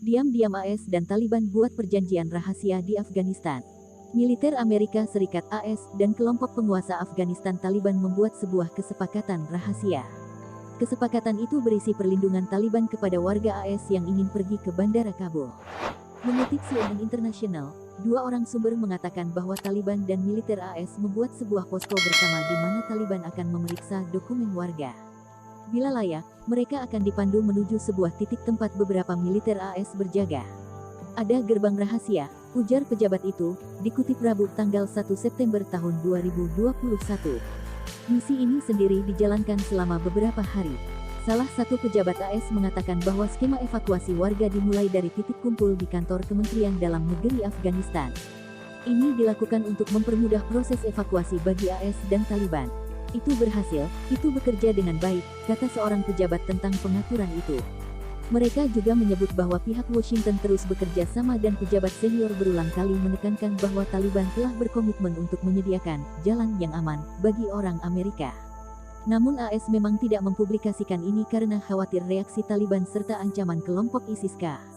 Diam-diam AS dan Taliban buat perjanjian rahasia di Afghanistan. Militer Amerika Serikat AS dan kelompok penguasa Afghanistan Taliban membuat sebuah kesepakatan rahasia. Kesepakatan itu berisi perlindungan Taliban kepada warga AS yang ingin pergi ke Bandara Kabul. Mengutip CNN International, dua orang sumber mengatakan bahwa Taliban dan militer AS membuat sebuah posko bersama di mana Taliban akan memeriksa dokumen warga. Bila layak, mereka akan dipandu menuju sebuah titik tempat beberapa militer AS berjaga. Ada gerbang rahasia, ujar pejabat itu, dikutip Rabu tanggal 1 September tahun 2021. Misi ini sendiri dijalankan selama beberapa hari. Salah satu pejabat AS mengatakan bahwa skema evakuasi warga dimulai dari titik kumpul di kantor Kementerian Dalam Negeri Afghanistan. Ini dilakukan untuk mempermudah proses evakuasi bagi AS dan Taliban. Itu berhasil, itu bekerja dengan baik, kata seorang pejabat tentang pengaturan itu. Mereka juga menyebut bahwa pihak Washington terus bekerja sama dan pejabat senior berulang kali menekankan bahwa Taliban telah berkomitmen untuk menyediakan jalan yang aman bagi orang Amerika. Namun AS memang tidak mempublikasikan ini karena khawatir reaksi Taliban serta ancaman kelompok ISIS-K.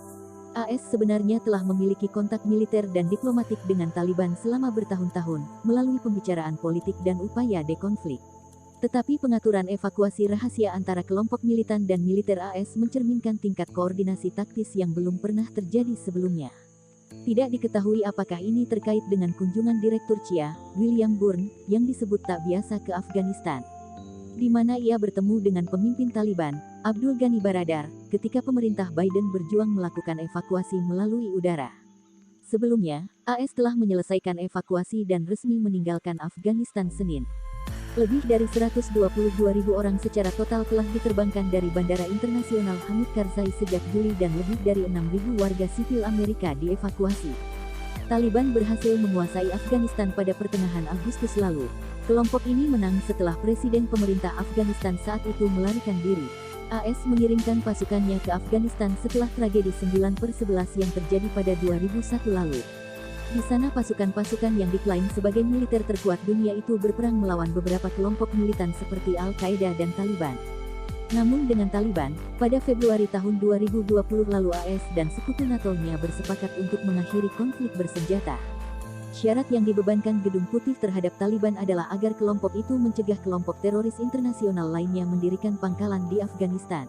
AS sebenarnya telah memiliki kontak militer dan diplomatik dengan Taliban selama bertahun-tahun, melalui pembicaraan politik dan upaya dekonflik. Tetapi pengaturan evakuasi rahasia antara kelompok militan dan militer AS mencerminkan tingkat koordinasi taktis yang belum pernah terjadi sebelumnya. Tidak diketahui apakah ini terkait dengan kunjungan Direktur CIA, William Burns, yang disebut tak biasa ke Afghanistan, di mana ia bertemu dengan pemimpin Taliban, Abdul Ghani Baradar, ketika pemerintah Biden berjuang melakukan evakuasi melalui udara. Sebelumnya, AS telah menyelesaikan evakuasi dan resmi meninggalkan Afghanistan Senin. Lebih dari 122.000 orang secara total telah diterbangkan dari Bandara Internasional Hamid Karzai sejak Juli dan lebih dari 6.000 warga sipil Amerika dievakuasi. Taliban berhasil menguasai Afghanistan pada pertengahan Agustus lalu. Kelompok ini menang setelah Presiden pemerintah Afghanistan saat itu melarikan diri. AS mengirimkan pasukannya ke Afghanistan setelah tragedi 9/11 yang terjadi pada 2001 lalu. Di sana pasukan-pasukan yang diklaim sebagai militer terkuat dunia itu berperang melawan beberapa kelompok militan seperti Al-Qaeda dan Taliban. Namun dengan Taliban, pada Februari tahun 2020 lalu AS dan sekutu NATO-nya bersepakat untuk mengakhiri konflik bersenjata. Syarat yang dibebankan Gedung Putih terhadap Taliban adalah agar kelompok itu mencegah kelompok teroris internasional lainnya mendirikan pangkalan di Afghanistan.